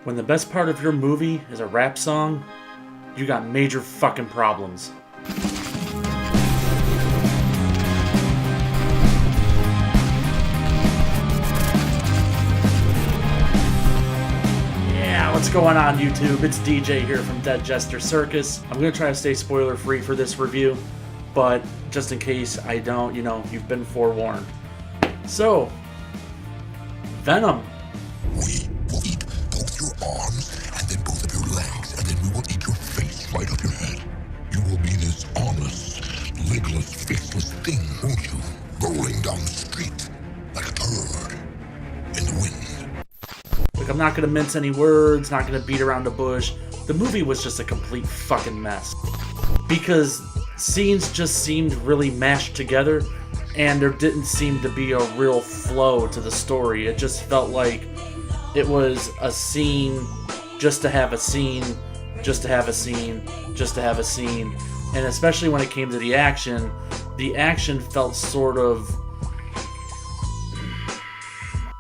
When the best part of your movie is a rap song, you got major fucking problems. Yeah, what's going on YouTube? It's DJ here from Jester CIRCUS. I'm going to try to stay spoiler free for this review, but just in case I don't, you've been forewarned. So, Venom. We will eat both your arms and then both of your legs, and then we will eat your face right off your head. You will be this armless, legless, faceless thing, won't you? Rolling down the street like a turd in the wind. Look, I'm not going to mince any words, not going to beat around the bush. The movie was just a complete fucking mess. Because scenes just seemed really mashed together, and there didn't seem to be a real flow to the story. It just felt like it was a scene just to have a scene, just to have a scene, just to have a scene. And especially when it came to the action felt sort of...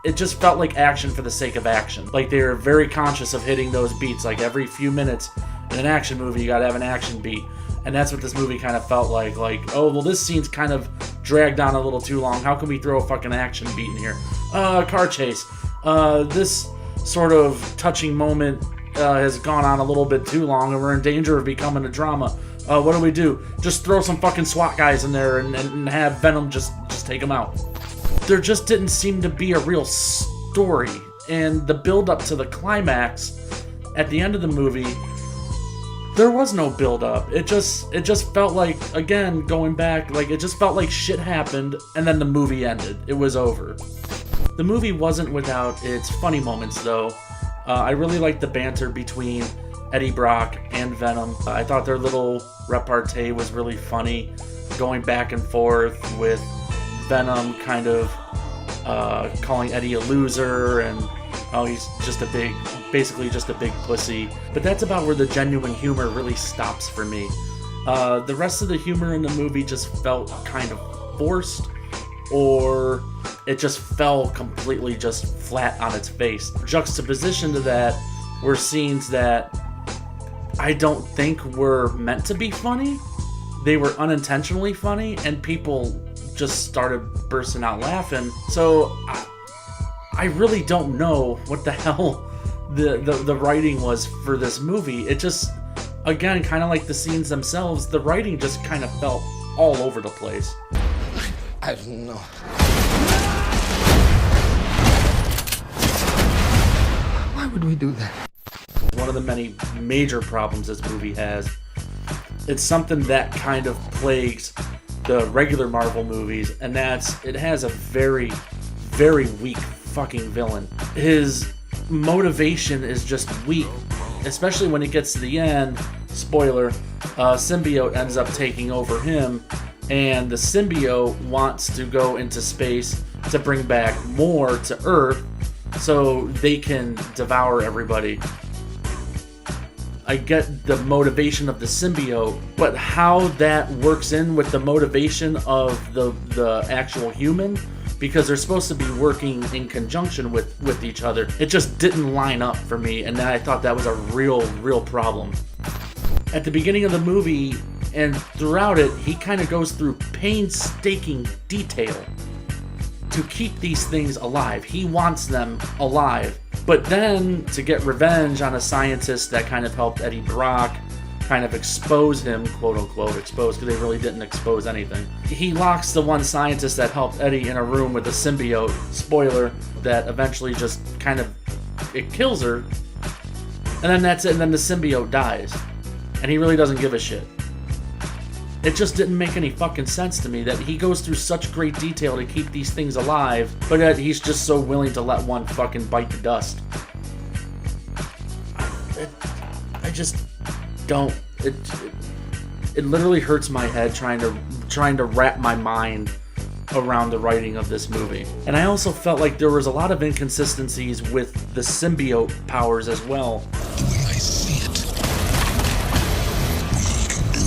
It just felt like action for the sake of action. Like they were very conscious of hitting those beats. Like every few minutes in an action movie, you gotta have an action beat. And that's what this movie kind of felt like. Like, oh, well, this scene's kind of dragged on a little too long. How can we throw a fucking action beat in here? Car chase. This sort of touching moment has gone on a little bit too long, and we're in danger of becoming a drama. What do? Just throw some fucking SWAT guys in there and have Venom just take them out. There just didn't seem to be a real story. And the build-up to the climax at the end of the movie, there was no build-up. It just felt like, again, going back, like it just felt like shit happened and then the movie ended. It was over. The movie wasn't without its funny moments, though. I really liked the banter between Eddie Brock and Venom. I thought their little repartee was really funny, going back and forth with Venom kind of calling Eddie a loser and he's just basically just a big pussy. But that's about where the genuine humor really stops for me. The rest of the humor in the movie just felt kind of forced, or it just fell completely just flat on its face. Juxtaposition to that were scenes that I don't think were meant to be funny. They were unintentionally funny, and people just started bursting out laughing. So I really don't know what the hell the writing was for this movie. It just, again, kind of like the scenes themselves, the writing just kind of felt all over the place. I don't know. Why would we do that? One of the many major problems this movie has, it's something that kind of plagues the regular Marvel movies, and that's, it has a very, very weak fucking villain. His motivation is just weak, especially when it gets to the end. Spoiler, symbiote ends up taking over him, and the symbiote wants to go into space to bring back more to Earth so they can devour everybody. I get the motivation of the symbiote, but how that works in with the motivation of the actual human, because they're supposed to be working in conjunction with each other, it just didn't line up for me, and I thought that was a real problem. At the beginning of the movie and throughout it, he kind of goes through painstaking detail to keep these things alive. He wants them alive. But then, to get revenge on a scientist that kind of helped Eddie Brock kind of expose him, quote-unquote expose, because they really didn't expose anything. He locks the one scientist that helped Eddie in a room with a symbiote, spoiler, that eventually just kind of, it kills her, and then that's it, and then the symbiote dies. And he really doesn't give a shit. It just didn't make any fucking sense to me that he goes through such great detail to keep these things alive, but that he's just so willing to let one fucking bite the dust. I just don't. It literally hurts my head trying to wrap my mind around the writing of this movie. And I also felt like there was a lot of inconsistencies with the symbiote powers as well. The way I see it, we can do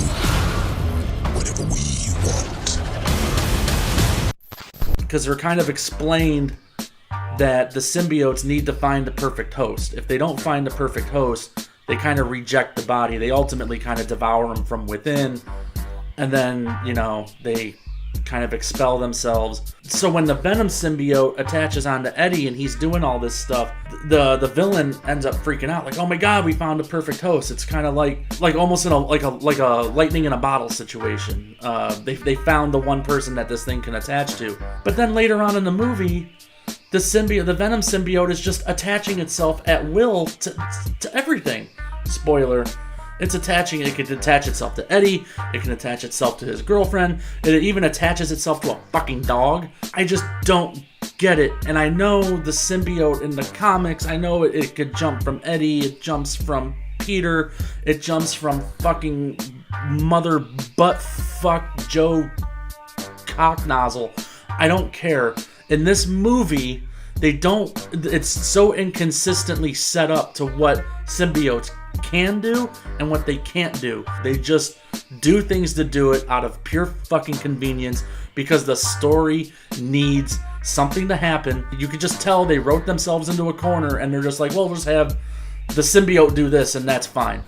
whatever we want. Because they're kind of explained that the symbiotes need to find the perfect host. If they don't find the perfect host, they kind of reject the body. They ultimately kind of devour them from within, and then, you know, they kind of expel themselves. So when the Venom symbiote attaches onto Eddie and he's doing all this stuff, the villain ends up freaking out, like, oh my god, we found a perfect host. It's kind of like almost in a lightning in a bottle situation. They found the one person that this thing can attach to. But then later on in the movie, the Venom symbiote is just attaching itself at will to everything. Spoiler. It can attach itself to Eddie, it can attach itself to his girlfriend, it even attaches itself to a fucking dog. I just don't get it. And I know the symbiote in the comics, I know it could jump from Eddie, it jumps from Peter, it jumps from fucking mother butt fuck Joe cocknozzle. I don't care. In this movie, it's so inconsistently set up to what symbiotes can do and what they can't do. They just do things to do it out of pure fucking convenience because the story needs something to happen. You could just tell they wrote themselves into a corner and they're just like, well, we'll just have the symbiote do this and that's fine.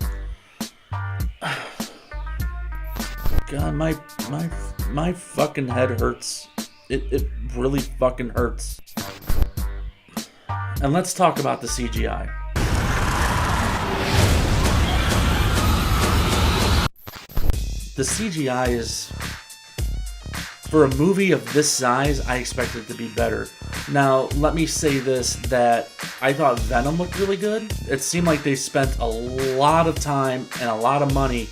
God, my fucking head hurts. It really fucking hurts. And let's talk about the CGI. The CGI is, for a movie of this size, I expect it to be better. Now, let me say this, that I thought Venom looked really good. It seemed like they spent a lot of time and a lot of money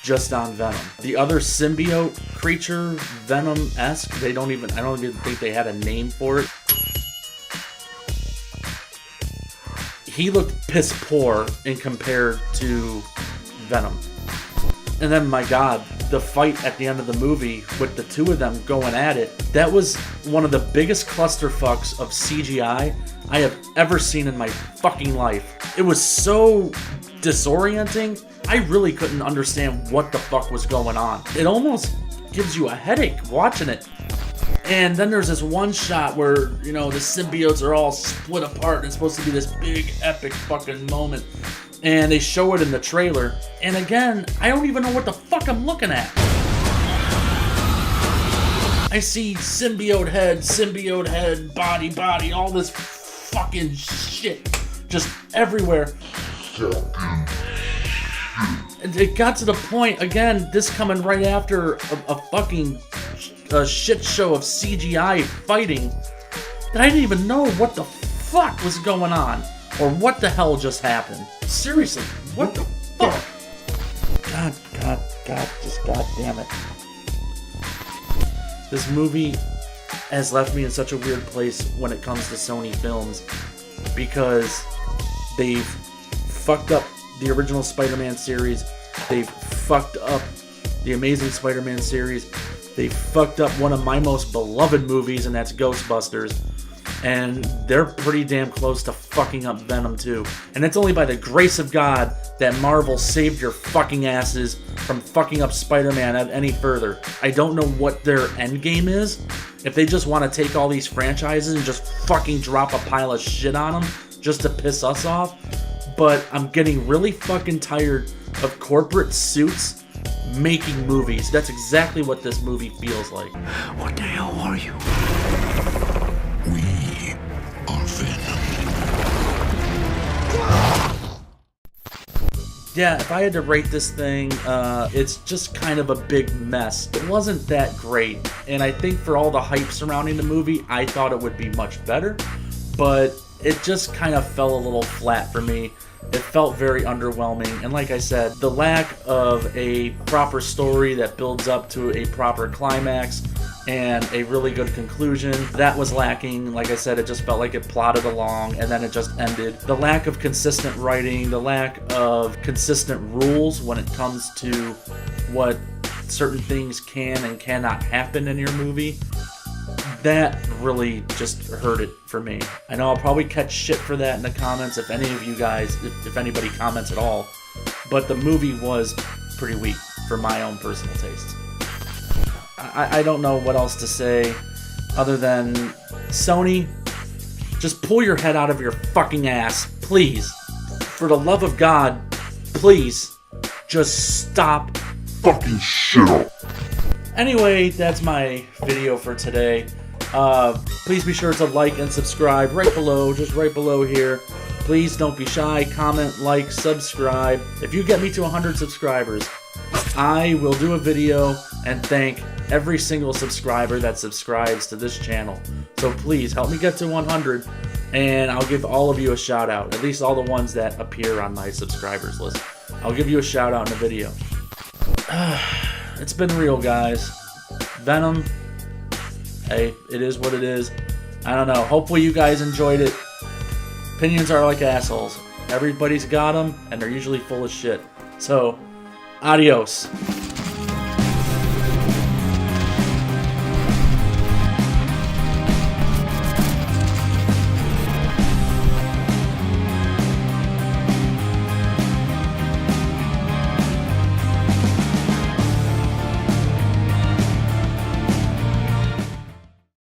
just on Venom. The other symbiote creature, Venom-esque, I don't even think they had a name for it. He looked piss poor in compared to Venom. And then, my god, the fight at the end of the movie with the two of them going at it, that was one of the biggest clusterfucks of CGI I have ever seen in my fucking life. It was so disorienting, I really couldn't understand what the fuck was going on. It almost gives you a headache watching it. And then there's this one shot where, you know, the symbiotes are all split apart and it's supposed to be this big epic fucking moment. And they show it in the trailer. And again, I don't even know what the fuck I'm looking at. I see symbiote head, body, all this fucking shit just everywhere. And it got to the point, again, this coming right after a fucking shit show of CGI fighting, that I didn't even know what the fuck was going on. Or what the hell just happened. Seriously, what the fuck? God, just god damn it. This movie has left me in such a weird place when it comes to Sony films, because they've fucked up the original Spider-Man series, they've fucked up the Amazing Spider-Man series, they fucked up one of my most beloved movies, and that's Ghostbusters. And they're pretty damn close to fucking up Venom too. And it's only by the grace of God that Marvel saved your fucking asses from fucking up Spider-Man any further. I don't know what their end game is. If they just want to take all these franchises and just fucking drop a pile of shit on them just to piss us off. But I'm getting really fucking tired of corporate suits making movies. That's exactly what this movie feels like. What the hell are you? We are Venom. Yeah, if I had to rate this thing, it's just kind of a big mess. It wasn't that great, and I think for all the hype surrounding the movie, I thought it would be much better, but it just kind of fell a little flat for me. It felt very underwhelming, and like I said, the lack of a proper story that builds up to a proper climax and a really good conclusion, that was lacking. Like I said, it just felt like it plodded along and then it just ended. The lack of consistent writing, the lack of consistent rules when it comes to what certain things can and cannot happen in your movie, that really just hurt it for me. I know I'll probably catch shit for that in the comments if any of you guys, if anybody comments at all, but the movie was pretty weak for my own personal taste. I don't know what else to say other than Sony, just pull your head out of your fucking ass, please. For the love of God, please, just stop Fucking shit up. Anyway, that's my video for today. Please be sure to like and subscribe right below, just right below here. Please don't be shy, comment, like, subscribe. If you get me to 100 subscribers, I will do a video and thank every single subscriber that subscribes to this channel. So please help me get to 100 and I'll give all of you a shout out, at least all the ones that appear on my subscribers list. I'll give you a shout out in a video. It's been real, guys. Venom, hey, it is what it is. I don't know. Hopefully you guys enjoyed it. Opinions are like assholes. Everybody's got them, and they're usually full of shit. So, adios.